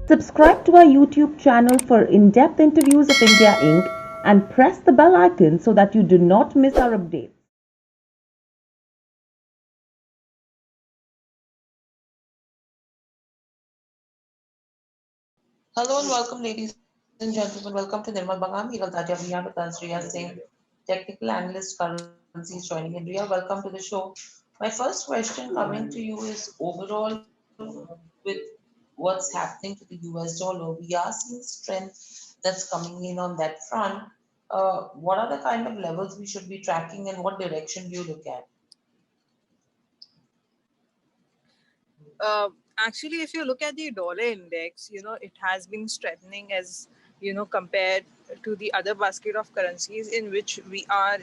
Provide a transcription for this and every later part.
Subscribe to our YouTube channel for in-depth interviews of India Inc. and press the bell icon so that you do not miss our updates. Hello and welcome, ladies and gentlemen. Welcome to Nirmal Bangam, Hiral Taja. We have with us Riya Singh, technical analyst, currencies joining in. Riya, welcome to the show. My first question coming to you is overall with what's happening to the US dollar. We are seeing strength that's coming in on that front. What are the kind of levels we should be tracking and what direction do you look at? Actually, if you look at the dollar index, it has been strengthening as, compared to the other basket of currencies in which we are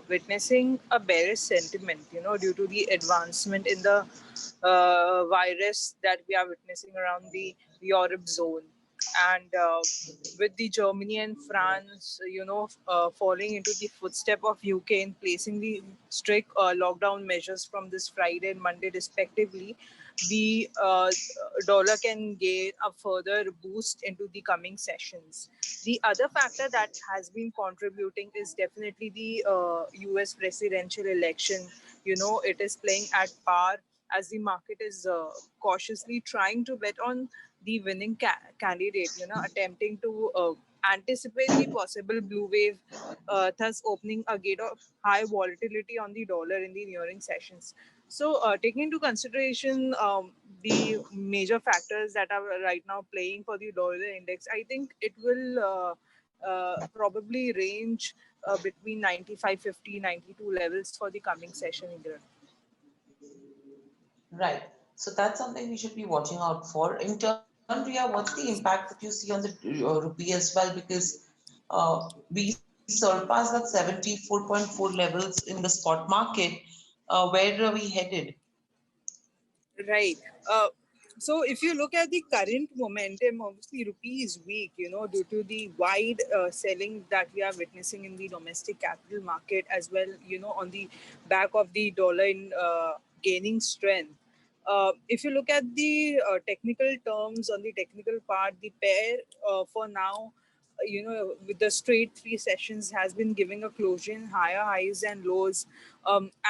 witnessing a bearish sentiment, due to the advancement in the virus that we are witnessing around the Europe zone. And with the Germany and France, falling into the footstep of UK in placing the strict lockdown measures from this Friday and Monday respectively, the dollar can gain a further boost into the coming sessions. The other factor that has been contributing is definitely the US presidential election. It is playing at par as the market is cautiously trying to bet on the winning candidate, attempting to anticipate the possible blue wave, thus opening a gate of high volatility on the dollar in the nearing sessions. So, taking into consideration the major factors that are right now playing for the dollar index, I think it will probably range between 95.50, 92 levels for the coming session, Indra. Right. So that's something we should be watching out for. In turn, Ria, what's the impact that you see on the rupee as well? Because we surpassed that 74.4 levels in the spot market. Where are we headed? Right. Uh, so if you look at the current momentum, obviously rupee is weak, due to the wide selling that we are witnessing in the domestic capital market as well, on the back of the dollar in gaining strength. If you look at the technical terms on the technical part, the pair for now, with the straight three sessions has been giving a closure in higher highs and lows.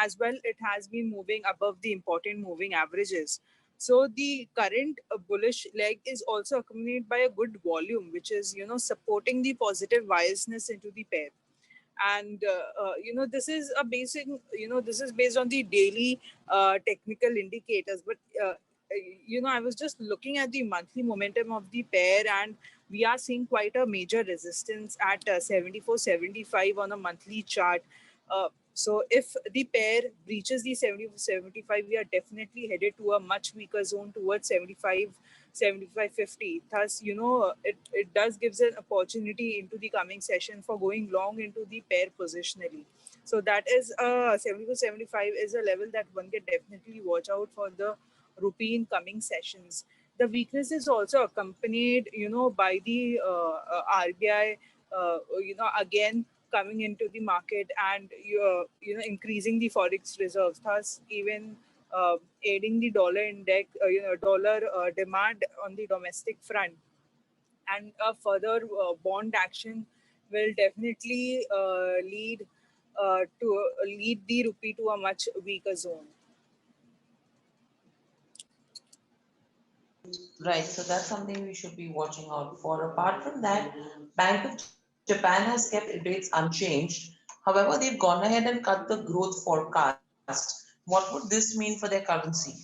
As well, it has been moving above the important moving averages. So the current bullish leg is also accompanied by a good volume, which is supporting the positive biasness into the pair. And this is a basic, this is based on the daily technical indicators. But I was just looking at the monthly momentum of the pair, and we are seeing quite a major resistance at 74.75 on a monthly chart. So if the pair breaches the 70.75, we are definitely headed to a much weaker zone towards 75.50. Thus, it does gives an opportunity into the coming session for going long into the pair positionally. So that is 74.75 is a level that one can definitely watch out for the rupee in coming sessions. The weakness is also accompanied, by the RBI, again coming into the market and increasing the forex reserves, thus even aiding the dollar index, dollar demand on the domestic front. And a further bond action will definitely to lead the rupee to a much weaker zone. Right. So that's something we should be watching out for. Apart from that, Bank of Japan has kept rates unchanged. However, they've gone ahead and cut the growth forecast. What would this mean for their currency?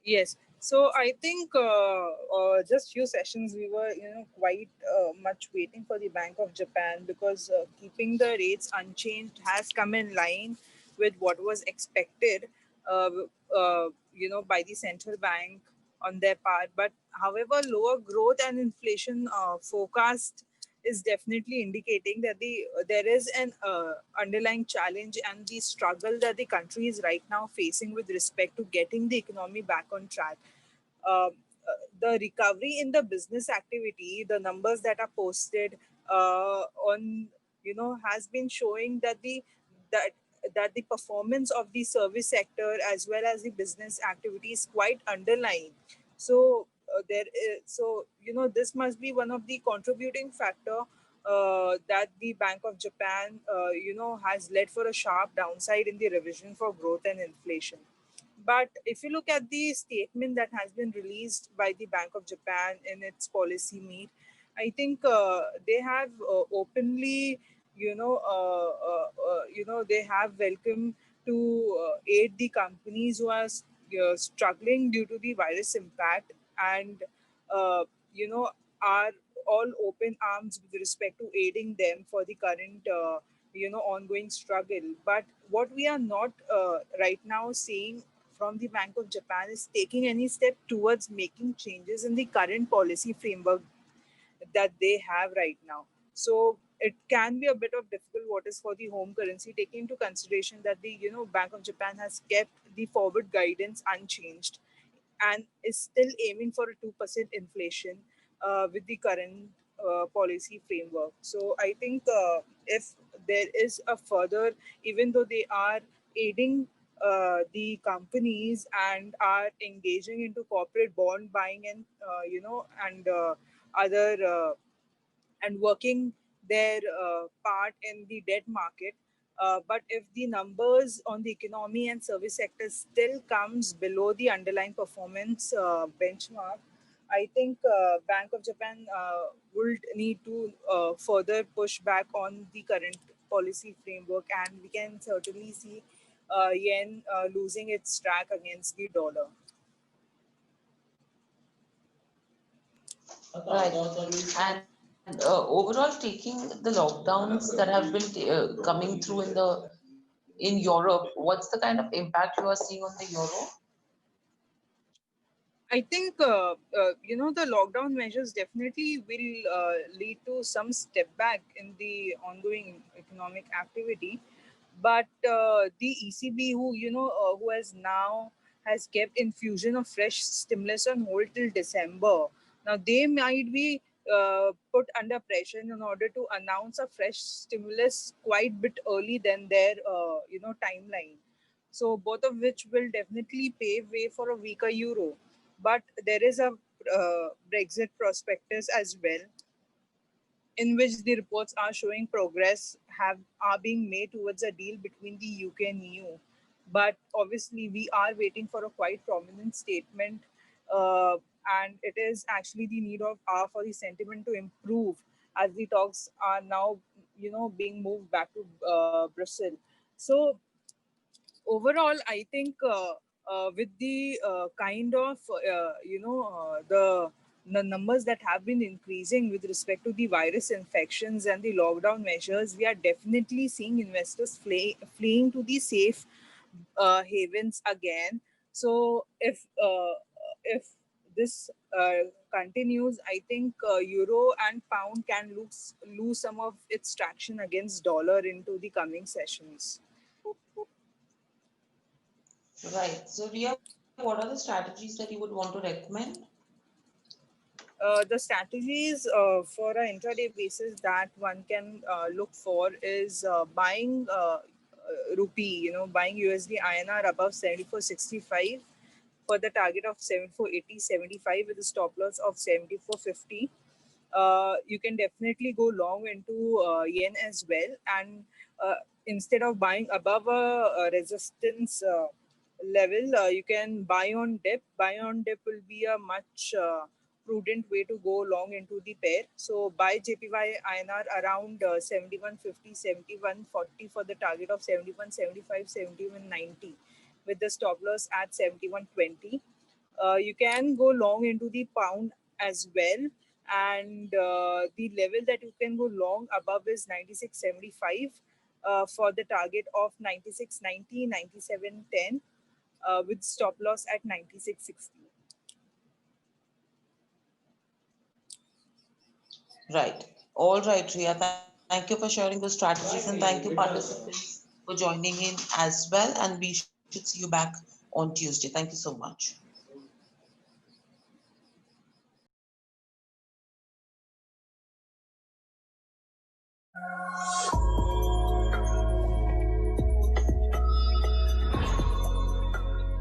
Yes. So I think just few sessions we were quite much waiting for the Bank of Japan, because keeping the rates unchanged has come in line with what was expected, uh, by the central bank on their part. But however, lower growth and inflation forecast is definitely indicating that there is an underlying challenge and the struggle that the country is right now facing with respect to getting the economy back on track. Um, the recovery in the business activity, the numbers that are posted on, has been showing that that the performance of the service sector as well as the business activity is quite underlying. So this must be one of the contributing factor that the Bank of Japan has led for a sharp downside in the revision for growth and inflation. But if you look at the statement that has been released by the Bank of Japan in its policy meet, I think they have openly, they have welcomed to aid the companies who are struggling due to the virus impact, and uh, you know are all open arms with respect to aiding them for the current ongoing struggle. But what we are not right now seeing from the Bank of Japan is taking any step towards making changes in the current policy framework that they have right now. So it can be a bit of difficult what is for the home currency, taking into consideration that the Bank of Japan has kept the forward guidance unchanged and is still aiming for a 2% inflation with the current policy framework. So I think if there is a further, even though they are aiding the companies and are engaging into corporate bond buying and other and working their part in the debt market. But if the numbers on the economy and service sector still comes below the underlying performance benchmark, I think Bank of Japan would need to further push back on the current policy framework, and we can certainly see yen losing its track against the dollar. Right. And overall, taking the lockdowns that have been coming through in Europe, what's the kind of impact you are seeing on the euro? I think the lockdown measures definitely will lead to some step back in the ongoing economic activity. But the ECB, who has kept infusion of fresh stimulus on hold till December. Now they might be put under pressure in order to announce a fresh stimulus quite bit early than their timeline. So both of which will definitely pave way for a weaker euro. But there is a Brexit prospectus as well, in which the reports are showing progress are being made towards a deal between the UK and EU. But obviously, we are waiting for a quite prominent statement, and it is actually the need of hour for the sentiment to improve as the talks are now, being moved back to Brussels. So overall, I think with the kind of the numbers that have been increasing with respect to the virus infections and the lockdown measures, we are definitely seeing investors fleeing to the safe havens again. So if this continues, I think euro and pound can lose some of its traction against dollar into the coming sessions. Right. So, Ria, what are the strategies that you would want to recommend? The strategies for an intraday basis that one can look for is buying rupee, buying USD INR above 74.65 for the target of 74.80-75 with a stop loss of 74.50. You can definitely go long into yen as well, and instead of buying above a resistance level, you can buy on dip. Buy on dip will be a much prudent way to go long into the pair. So buy JPY INR around 71.50, 71.40 for the target of 71.75, 71.90 with the stop loss at 71.20. You can go long into the pound as well, and the level that you can go long above is 96.75 for the target of 96.90, 97.10 with stop loss at 96.60. Right. All right, Ria. Thank you for sharing those strategies, and thank you, participants, for joining in as well. And we should see you back on Tuesday. Thank you so much.